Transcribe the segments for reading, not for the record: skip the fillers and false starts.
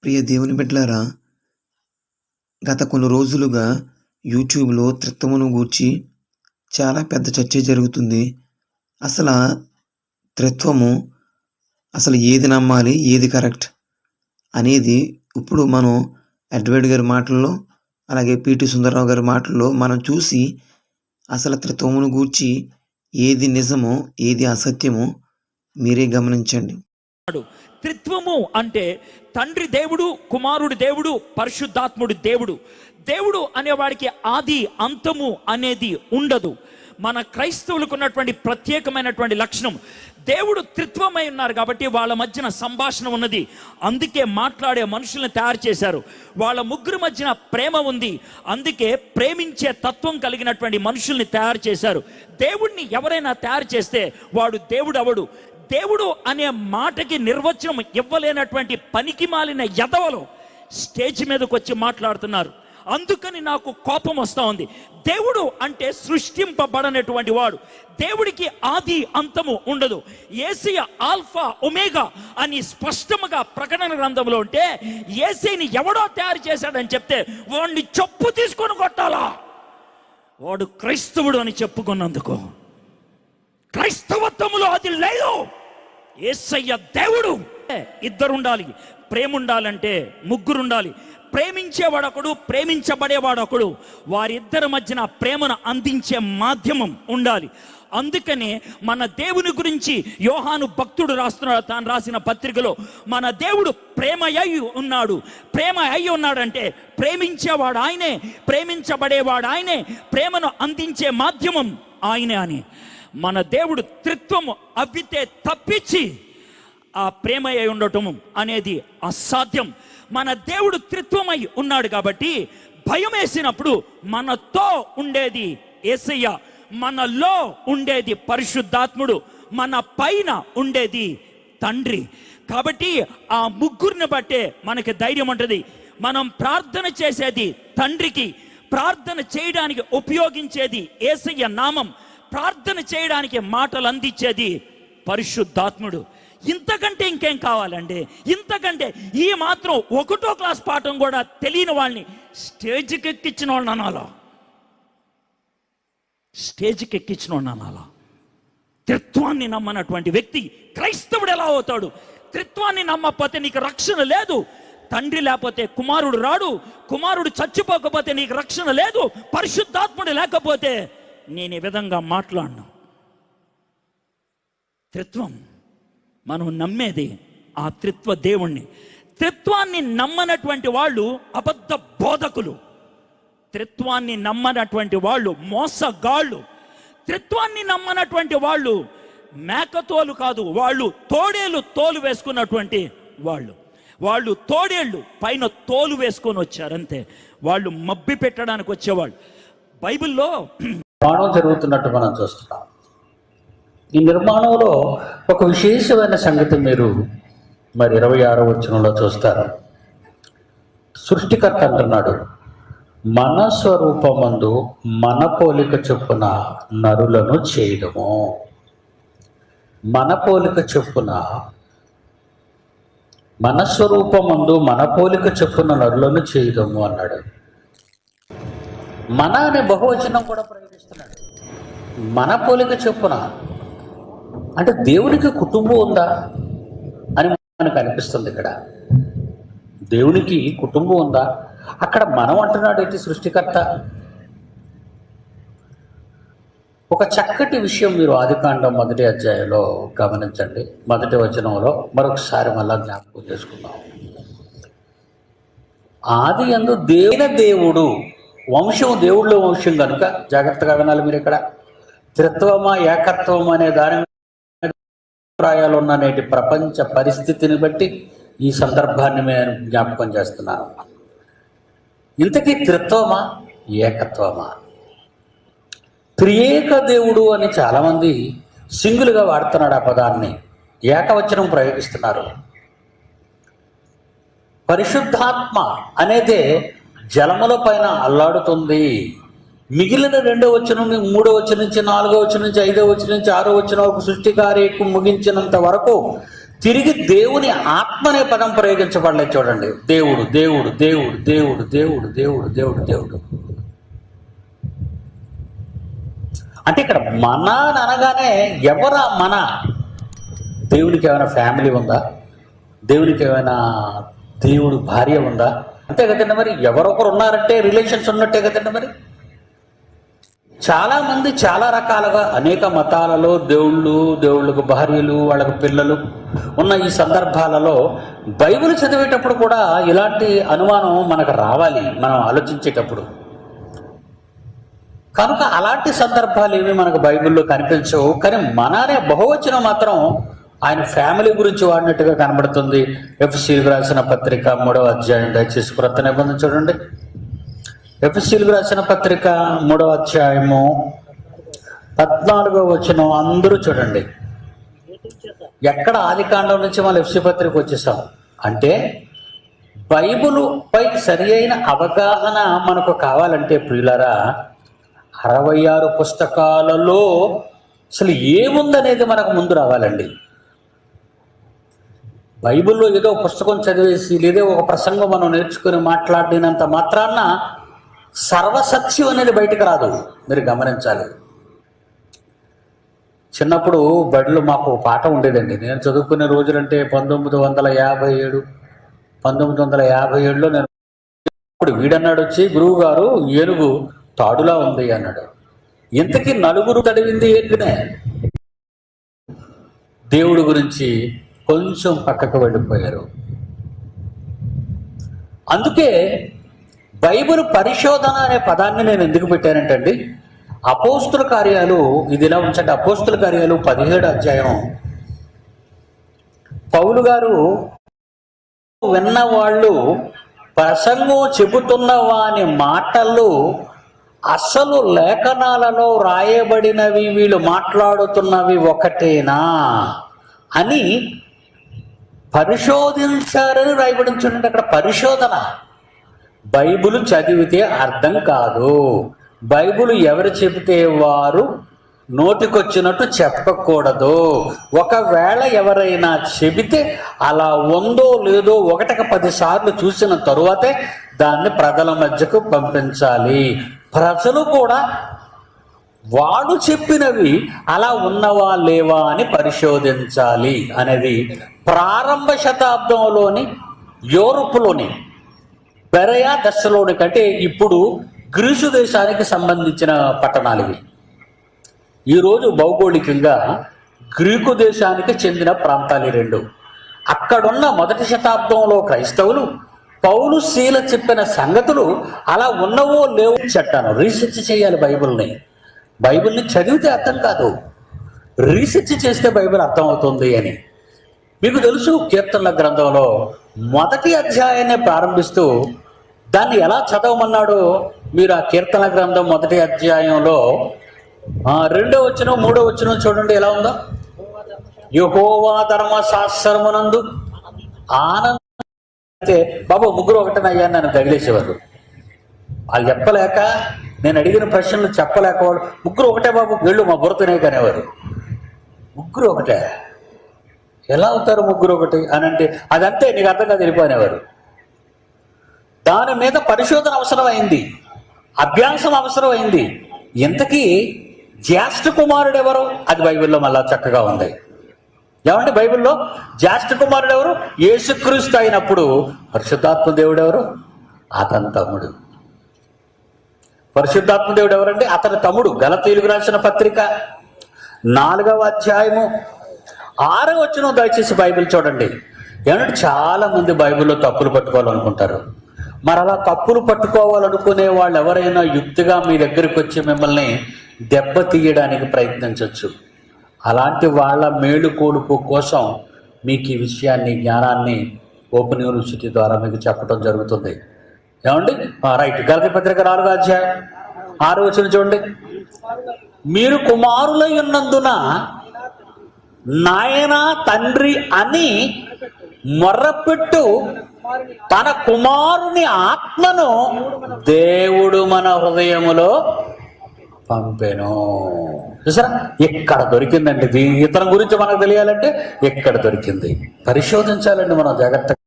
ప్రియ దేవుని బిడ్డలారా, గత కొన్ని రోజులుగా యూట్యూబ్‌లో త్రిత్వమును గూర్చి చాలా పెద్ద చర్చ జరుగుతుంది. అసలా త్రిత్వము అసలు ఏది నమ్మాలి? ఏది కరెక్ట్? అనేది ఇప్పుడు మనం అడ్వైట్ గారి మాటల్లో, అలాగే పీటీ సుందర్రావు గారి మాటల్లో మనం చూసి అసలు త్రిత్వమును గూర్చి ఏది నిజమో, ఏది అసత్యమో మీరే గమనించండి. త్రిత్వము అంటే తండ్రి దేవుడు, కుమారుడు దేవుడు, పరిశుద్ధాత్ముడు దేవుడు. దేవుడు అనేవాడికి ఆది అంతము అనేది ఉండదు. మన క్రైస్తవులకు ఉన్నటువంటి ప్రత్యేకమైనటువంటి లక్షణం, దేవుడు త్రిత్వమై ఉన్నారు కాబట్టి వాళ్ళ మధ్యన సంభాషణ ఉన్నది. అందుకే మాట్లాడే మనుషుల్ని తయారు చేశారు. వాళ్ళ ముగ్గురు మధ్యన ప్రేమ ఉంది. అందుకే ప్రేమించే తత్వం కలిగినటువంటి మనుషుల్ని తయారు చేశారు. దేవుణ్ణి ఎవరైనా తయారు చేస్తే వాడు దేవుడు అవడు. దేవుడు అనే మాటకి నిర్వచనం ఇవ్వలేనటువంటి పనికి మాలిన ఎదవలు స్టేజ్ మీదకి వచ్చి మాట్లాడుతున్నారు. అందుకని నాకు కోపం వస్తూ ఉంది. దేవుడు అంటే సృష్టింపబడనటువంటి వాడు. దేవుడికి ఆది అంతము ఉండదు. యేసయ్య ఆల్ఫా ఒమేగా అని స్పష్టంగా ప్రకటన గ్రంథంలో ఉంటే, యేసయ్యని ఎవడో తయారు చేశాడని చెప్తే వాడిని చెప్పు తీసుకొని కొట్టాలా? వాడు క్రైస్తవుడు అని చెప్పుకున్నందుకు. క్రైస్తవత్వములో అది లేదు. యేసయ్య దేవుడు. ఇద్దరు ఉండాలి. ప్రేమ ఉండాలంటే ముగ్గురు ఉండాలి. ప్రేమించేవాడొకడు, ప్రేమించబడేవాడొకడు. వారిద్దరి మధ్యన ప్రేమను అందించే మాధ్యమం ఉండాలి. అందుకనే మన దేవుని గురించి యోహాను భక్తుడు రాస్తున్నాడు తాను రాసిన పత్రికలో, మన దేవుడు ప్రేమ అయి ఉన్నాడు. ప్రేమ అయి ఉన్నాడంటే ప్రేమించేవాడు ఆయనే, ప్రేమించబడేవాడు ఆయనే, ప్రేమను అందించే మాధ్యమం ఆయనే అని. మన దేవుడు త్రిత్వము అవ్వితే తప్పించి ఆ ప్రేమ అయి ఉండటం అనేది అసాధ్యం. మన దేవుడు త్రిత్వమై ఉన్నాడు కాబట్టి భయం వేసినప్పుడు మనతో ఉండేది యేసయ్య, మనలో ఉండేది పరిశుద్ధాత్ముడు, మన పైన ఉండేది తండ్రి. కాబట్టి ఆ ముగ్గురిని బట్టే మనకి ధైర్యం ఉంటుంది. మనం ప్రార్థన చేసేది తండ్రికి, ప్రార్థన చేయడానికి ఉపయోగించేది యేసయ్య నామం, ప్రార్థన చేయడానికి మాటలు అందించేది పరిశుద్ధాత్ముడు. ఇంతకంటే ఇంకేం కావాలండి? ఇంతకంటే ఈ మాత్రం 1వ క్లాస్ పాఠం కూడా తెలియని వాళ్ళని స్టేజ్కి ఎక్కించిన వాళ్ళని అనాలా? స్టేజ్కి ఎక్కించిన వాళ్ళని అనాలా? త్రిత్వాన్ని నమ్మనటువంటి వ్యక్తి క్రైస్తవుడు ఎలా అవుతాడు? త్రిత్వాన్ని నమ్మకపోతే నీకు రక్షణ లేదు. తండ్రి లేకపోతే కుమారుడు రాడు. కుమారుడు చచ్చిపోకపోతే నీకు రక్షణ లేదు. పరిశుద్ధాత్ముడు లేకపోతే నేను ఈ విధంగా మాట్లాడను. త్రిత్వం మనం నమ్మేది ఆ త్రిత్వ దేవుణ్ణి. త్రిత్వాన్ని నమ్మనటువంటి వాళ్ళు అబద్ధ బోధకులు. త్రిత్వాన్ని నమ్మనటువంటి వాళ్ళు మోసగాళ్ళు. త్రిత్వాన్ని నమ్మనటువంటి వాళ్ళు మేకతోలు కాదు, వాళ్ళు తోడేలు తోలు వేసుకున్నటువంటి వాళ్ళు. వాళ్ళు తోడేళ్ళు పైన తోలు వేసుకొని వచ్చారు అంతే. వాళ్ళు మబ్బి పెట్టడానికి వచ్చేవాళ్ళు. బైబిల్లో నిర్మాణం జరుగుతున్నట్టు మనం చూస్తున్నాం. ఈ నిర్మాణంలో ఒక విశేషమైన సంగతి మీరు 26వ వచనంలో చూస్తారు. సృష్టికర్త అంటున్నాడు, మన స్వరూపమందు మన పోలిక చొప్పున నరులను చేయడము. మన పోలిక చొప్పున, మన స్వరూపమందు మన పోలిక చొప్పున నరులను చేయడము అన్నాడు. మన అనే బహువచనం కూడా ప్రయోగిస్తున్నాడు. మన పోలిక చొప్పున అంటే దేవునికి కుటుంబం ఉందా అని మనకు అనిపిస్తుంది. ఇక్కడ దేవునికి కుటుంబం ఉందా? అక్కడ మనం అంటున్నాడు ఏంటి? సృష్టికర్త. ఒక చక్కటి విషయం మీరు ఆదికాండం 1వ అధ్యాయంలో గమనించండి. 1వ వచనంలో మరొకసారి మళ్ళా జ్ఞాపకం చేసుకుందాం. ఆది యందు దేవుడు వంశం, దేవుళ్ళ వంశం కనుక జాగ్రత్తగా వినాలి మీరు. ఇక్కడ త్రిత్వమా ఏకత్వం అనే దాని అభిప్రాయాలు ఉన్న నేటి ప్రపంచ పరిస్థితిని బట్టి ఈ సందర్భాన్ని నేను జ్ఞాపకం చేస్తున్నాను. ఇంతకీ త్రిత్వమా ఏకత్వమా? త్రియేక దేవుడు అని చాలామంది సింగిల్గా వాడుతున్నాడు ఆ పదాన్ని, ఏకవచనం ప్రయోగిస్తున్నారు. పరిశుద్ధాత్మ అనేదే జలముల పైన అల్లాడుతుంది. మిగిలిన 2వ వచనం, 3వ వచనం నుంచి 4వ వచనం నుంచి 5వ వచనం నుంచి 6వ వచనం వరకు సృష్టి కార్యక్రమం ముగించినంత వరకు తిరిగి దేవుని ఆత్మ అనే పదం ప్రయోగించబడలేదు. చూడండి, దేవుడు దేవుడు దేవుడు దేవుడు దేవుడు దేవుడు దేవుడు దేవుడు. అంటే ఇక్కడ మన అనగానే ఎవరా మన? దేవునికి ఏమైనా ఫ్యామిలీ ఉందా? దేవునికి ఏమైనా దేవుడు భార్య ఉందా? అంతే కదండి. మరి ఎవరొకరు ఉన్నారంటే రిలేషన్స్ ఉన్నట్టే కదండి. మరి చాలామంది చాలా రకాలుగా అనేక మతాలలో దేవుళ్ళకు భార్యలు, వాళ్ళకు పిల్లలు ఉన్న ఈ సందర్భాలలో బైబిల్ చదివేటప్పుడు కూడా ఇలాంటి అనుమానం మనకు రావాలి మనం ఆలోచించేటప్పుడు. కనుక అలాంటి సందర్భాలు ఏమి మనకు బైబిల్లో కనిపించవు. కానీ మన అనే బహువచనం మాత్రం ఆయన ఫ్యామిలీ గురించి వాడినట్టుగా కనబడుతుంది. ఎఫెసీయులకు రాసిన పత్రిక 3వ అధ్యాయం, దయచేసి క్రొత్త నిబంధన చూడండి. ఎఫెసీయులకు రాసిన పత్రిక 3వ అధ్యాయము 14వ వచనం అందరూ చూడండి. ఎక్కడ ఆదికాండం నుంచి మనం ఎఫెసీ పత్రిక వచ్చేసాం అంటే బైబిలు పై సరి అయిన అవగాహన మనకు కావాలంటే ప్రియులారా 66 పుస్తకాలలో అసలు ఏముందనేది మనకు ముందు రావాలండి. బైబిల్లో ఏదో పుస్తకం చదివేసి లేదా ఒక ప్రసంగం మనం నేర్చుకుని మాట్లాడినంత మాత్రాన సర్వసత్యం అనేది బయటకు రాదు. మీరు గమనించాలి. చిన్నప్పుడు బడిలో మాకు పాట ఉండేదండి. నేను చదువుకునే రోజులంటే 1957లో నేను ఇప్పుడు వీడన్నాడు వచ్చి, గురువు గారు ఏనుగు తాడులా ఉంది అన్నాడు. ఇంతకీ నలుగురు తడివింది ఏనుగునే. దేవుడి గురించి కొంచెం పక్కకు వెళ్ళిపోయారు. అందుకే బైబిల్ పరిశోధన అనే పదాన్ని నేను ఎందుకు పెట్టానంటండి, అపోస్తుల కార్యాలు, ఇది ఇలా ఉంచండి, అపోస్తుల కార్యాలు 17వ అధ్యాయం. పౌలు గారు విన్నవాళ్ళు ప్రసంగం చెబుతున్న వాని మాటలు అసలు లేఖనాలలో రాయబడినవి వీళ్ళు మాట్లాడుతున్నవి ఒకటేనా అని పరిశోధించారని రాయబడి చూడండి. అక్కడ పరిశోధన. బైబిల్ చదివితే అర్థం కాదు. బైబిల్ ఎవరు చెబితే వారు నోటికొచ్చినట్టు చెప్పకూడదు. ఒకవేళ ఎవరైనా చెబితే అలా ఉందో లేదో 1కి 10 సార్లు చూసిన తరువాతే దాన్ని ప్రజల మధ్యకు పంపించాలి. ప్రజలు కూడా వాడు చెప్పినవి అలా ఉన్నవా లేవా అని పరిశోధించాలి అనేది ప్రారంభ శతాబ్దంలోని యూరోప్లోని బెరయా దశలోని కంటే ఇప్పుడు గ్రీసు దేశానికి సంబంధించిన పట్టణాలు ఇవి. ఈరోజు భౌగోళికంగా గ్రీకు దేశానికి చెందిన ప్రాంతాలు 2. అక్కడున్న 1వ శతాబ్దంలో క్రైస్తవులు పౌలు శీల చెప్పిన సంగతులు అలా ఉన్నవో లేవో చెట్టాను. రీసెర్చ్ చేయాలి. బైబిల్ని చదివితే అర్థం కాదు, రీసెర్చ్ చేస్తే బైబిల్ అర్థం అవుతుంది అని. మీకు తెలుసు, కీర్తనల గ్రంథంలో 1వ అధ్యాయాన్ని ప్రారంభిస్తూ దాన్ని ఎలా చదవమన్నాడో మీరు ఆ కీర్తన గ్రంథం 1వ అధ్యాయంలో 2వ వచనం 3వ వచనం చూడండి ఎలా ఉందో. యెహోవా ధర్మశాస్త్రమునందు ఆనంద అంటే బాబు ముగ్గురు ఒకటనయ్యా నన్ను తగిలేసేవారు. వాళ్ళు చెప్పలేక, నేను అడిగిన ప్రశ్నలు చెప్పలేక వాడు ముగ్గురు ఒకటే బాబు వెళ్ళు మా బుర్రతనే కనేవారు. ముగ్గురు ఒకటే ఎలా అవుతారు ముగ్గురు ఒకటి అని అంటే అదంతే నీకు అర్థంగా తెలిపోయినవారు. దాని మీద పరిశోధన అవసరమైంది, అభ్యాసం అవసరమైంది. ఇంతకీ జ్యేష్ఠ కుమారుడు ఎవరు? అది బైబిల్లో మళ్ళా చక్కగా ఉంది. ఏమంటే బైబిల్లో జ్యేష్ఠ కుమారుడు ఎవరు? యేసుక్రీస్తు అయినప్పుడు పరిశుద్ధాత్మ దేవుడు ఎవరు? అతని తమ్ముడు. పరిశుద్ధాత్మ దేవుడు ఎవరంటే అతని తమ్ముడు. గలతీయులకు రాసిన పత్రిక 4వ అధ్యాయము 6వ వచనం దయచేసి బైబిల్ చూడండి. ఏమంటే చాలా మంది బైబిల్లో తప్పులు పట్టుకోవాలనుకుంటారు. మరి అలా తప్పులు పట్టుకోవాలనుకునే వాళ్ళు ఎవరైనా యుక్తిగా మీ దగ్గరికి వచ్చి మిమ్మల్ని దెబ్బ తీయడానికి ప్రయత్నించవచ్చు. అలాంటి వాళ్ళ మేలుకొలుపు కోసం మీకు ఈ విషయాన్ని, జ్ఞానాన్ని ఓపెన్ యూనివర్సిటీ ద్వారా మీకు చెప్పడం జరుగుతుంది. ఏమండి రైట్. గలతీ పత్రిక 4వ అధ్యాయం 6వ వచనం చూడండి. మీరు కుమారులై ఉన్నందున నాయన తండ్రి అని మొర్రపెట్టు తన కుమారుని ఆత్మను దేవుడు మన హృదయములో పంపెను. చూసారా, ఎక్కడ దొరికిందండి. ఇతని గురించి మనకు తెలియాలంటే ఎక్కడ దొరికింది పరిశోధించాలండి మనం జాగ్రత్తగా.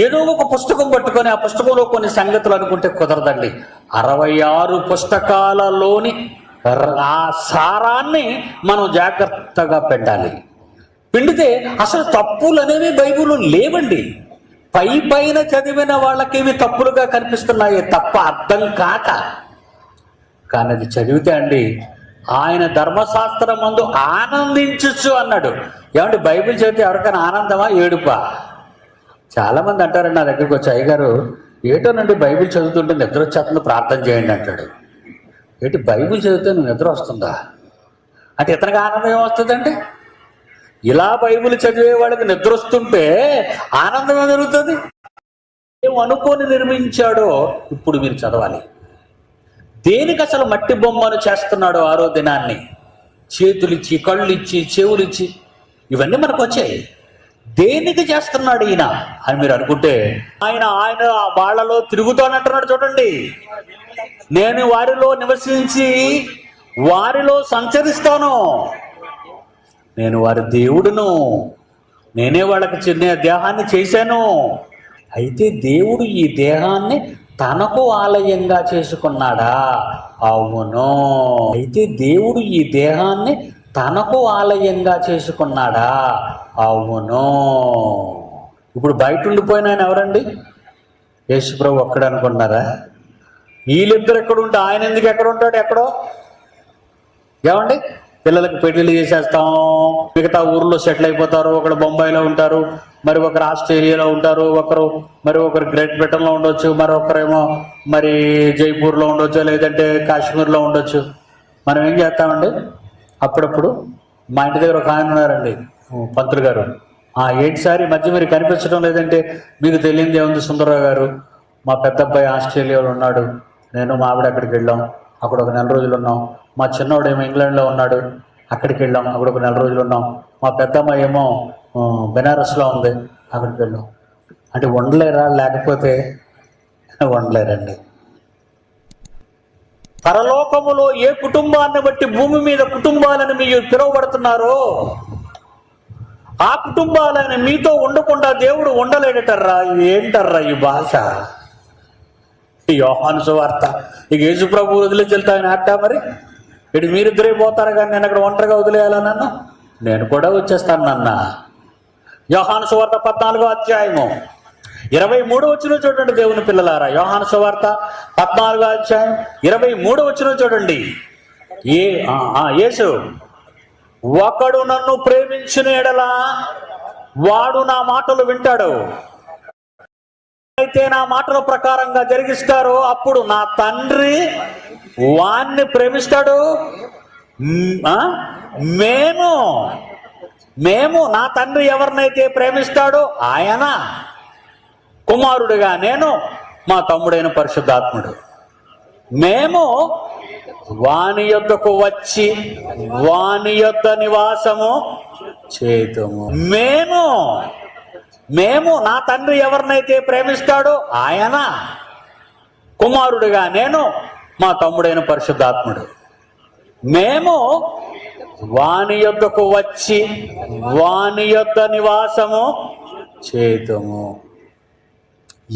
ఏదో ఒక పుస్తకం పట్టుకొని ఆ పుస్తకంలో కొన్ని సంగతులు అనుకుంటే కుదరదండి. 66 పుస్తకాలలోని ఆ సారాన్ని మనం జాగ్రత్తగా పెట్టాలి. పిండితే అసలు తప్పులు అనేవి బైబిల్లో లేవండి. పైన చదివిన వాళ్ళకి ఇవి తప్పులుగా కనిపిస్తున్నాయి తప్ప అర్థం కాక. కానీ అది చదివితే అండి, ఆయన ధర్మశాస్త్రం మందు ఆనందించచ్చు అన్నాడు. ఏమంటే బైబిల్ చదివితే ఎవరికైనా ఆనందమా ఏడుపా? చాలా మంది అంటారండి నా దగ్గరికి వచ్చి, అయ్యగారు ఏటోనండి బైబిల్ చదువుతుంటే నిద్ర వచ్చేస్తుంది, ప్రార్థన చేయండి అంటాడు. ఏంటి బైబిల్ చదివితే నువ్వు నిద్ర వస్తుందా అంటే ఇతనికి ఆనందం ఏమొస్తుందండి? ఇలా బైబిల్ చదివే వాళ్ళకి నిద్ర వస్తుంటే ఆనందం ఏం జరుగుతుంది? ఏం అనుకొని నిర్మించాడో ఇప్పుడు మీరు చదవాలి. దేనికి అసలు మట్టి బొమ్మను చేస్తున్నాడో 6వ దినాన్ని? చేతులిచ్చి, కళ్ళిచ్చి, చెవులిచ్చి ఇవన్నీ మనకు వచ్చాయి. దేనికి చేస్తున్నాడు ఈయన అని మీరు అనుకుంటే, ఆయన వాళ్ళలో తిరుగుతానంటున్నాడు. చూడండి, నేను వారిలో నివసించి వారిలో సంచరిస్తాను, నేను వారి దేవుడును, నేనే వాళ్ళకి చిన్న దేహాన్ని చేశాను. అయితే దేవుడు ఈ దేహాన్ని తనకు ఆలయంగా చేసుకున్నాడా? అవును. అయితే దేవుడు ఈ దేహాన్ని తనకు ఆలయంగా చేసుకున్నాడా? అవును. ఇప్పుడు బయట ఉండిపోయిన ఆయన ఎవరండి? యేసుప్రభు ఒక్కడు అనుకున్నారా? వీళ్ళిద్దరు ఎక్కడుంటే ఆయన ఎందుకు ఎక్కడ ఉంటాడు? ఎక్కడో. ఏమండి, పిల్లలకు పెళ్లిళ్ళు చేసేస్తాం, మిగతా ఊర్లో సెటిల్ అయిపోతారు. ఒకరు బొంబాయిలో ఉంటారు, మరి ఒకరు ఆస్ట్రేలియాలో ఉంటారు, ఒకరు గ్రేట్ బ్రిటన్లో ఉండొచ్చు, మరొకరేమో మరి జైపూర్లో ఉండొచ్చు, లేదంటే కాశ్మీర్లో ఉండొచ్చు. మనం ఏం చేస్తామండి? అప్పుడప్పుడు మా ఇంటి దగ్గర ఒక ఆయన ఉన్నారండి, పంతులు గారు. ఏంటి సార్ ఈ మధ్య మీరు కనిపించడం లేదంటే, మీకు తెలియదు ఏముంది సుందరరావు గారు, మా పెద్ద అబ్బాయి ఆస్ట్రేలియాలో ఉన్నాడు, నేను మా ఆవిడ అక్కడికి వెళ్ళాం, అక్కడ ఒక 4 రోజులు ఉన్నాం. మా చిన్నవాడు ఏమో ఇంగ్లాండ్లో ఉన్నాడు, అక్కడికి వెళ్ళాం, అక్కడ ఒక 4 రోజులు ఉన్నాం. మా పెద్దమ్మాయి ఏమో బెనారస్లో ఉంది, అక్కడికి వెళ్ళాం. అంటే ఉండలేరా? లేకపోతే ఉండలేరండి. పరలోకములో ఏ కుటుంబాన్ని బట్టి భూమి మీద కుటుంబాలను మీరు పిలువబడుతున్నారో ఆ కుటుంబాలని మీతో ఉండకుండా దేవుడు ఉండలేడటర్రా. ఏంటర్రా ఈ భాష? యోహాను సువార్త. ఇక యేసు ప్రభు వదిలేసి వెళ్తాను అట్టా మరి ఇటు మీరిద్దరే పోతారు, కానీ నేను అక్కడ ఒంటరిగా వదిలేయాలా నన్ను? నేను కూడా వచ్చేస్తాను నాన్న. యోహాను సువార్త 14వ అధ్యాయము 23వ వచనం చూడండి దేవుని పిల్లలారా. యోహాను సువార్త 14వ అధ్యాయం 23వ వచనం చూడండి. యేసు, ఒకడు నన్ను ప్రేమించిన ఎడల వాడు నా మాటలు వింటాడు, అయితే నా మాటల ప్రకారంగా జరిగిస్తారో అప్పుడు నా తండ్రి వాణ్ణి ప్రేమిస్తాడు. మేము నా తండ్రి ఎవరినైతే ప్రేమిస్తాడో ఆయన కుమారుడుగా నేను, మా తమ్ముడైన పరిశుద్ధాత్ముడు, మేము వాని యొద్దకు వచ్చి వాని యొద్ద నివాసము చేతుము. మేము నా తండ్రి ఎవరినైతే ప్రేమిస్తాడో ఆయన కుమారుడుగా నేను, మా తమ్ముడైన పరిశుద్ధాత్ముడు, మేము వాని యొద్దకు వచ్చి వాని యొద్ద నివాసము చేతుము.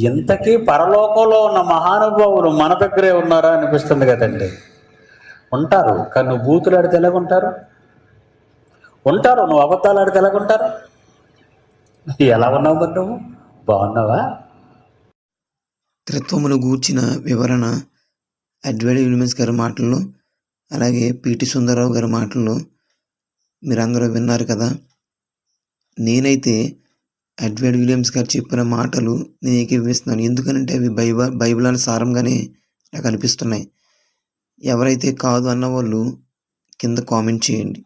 ఇంతకీ పరలోకంలో ఉన్న మహానుభావులు మన దగ్గరే ఉన్నారా అనిపిస్తుంది కదండి. ఉంటారు, కానీ నువ్వు బూతులు ఆడితే ఎలాగుంటారు? ఉంటారు, నువ్వు అబద్ధాలు ఆడితే ఎలాగుంటారు? ఎలా ఉన్నావు మరి? నువ్వు బాగున్నావా? త్రిత్వమును గూర్చిన వివరణ అడ్వైడ్ విలియమ్స్ గారి మాటల్లో, అలాగే పిటి సుందరరావు గారి మాటల్లో మీరందరూ విన్నారు కదా. నేనైతే అడ్వైడ్ విలియమ్స్ గారు చెప్పిన మాటలు నేను ఏకీభవిస్తున్నాను. ఎందుకనంటే అవి బైబిల్ అని సారంగానే నాకు అనిపిస్తున్నాయి. ఎవరైతే కాదు అన్న వాళ్ళు కింద కామెంట్ చేయండి.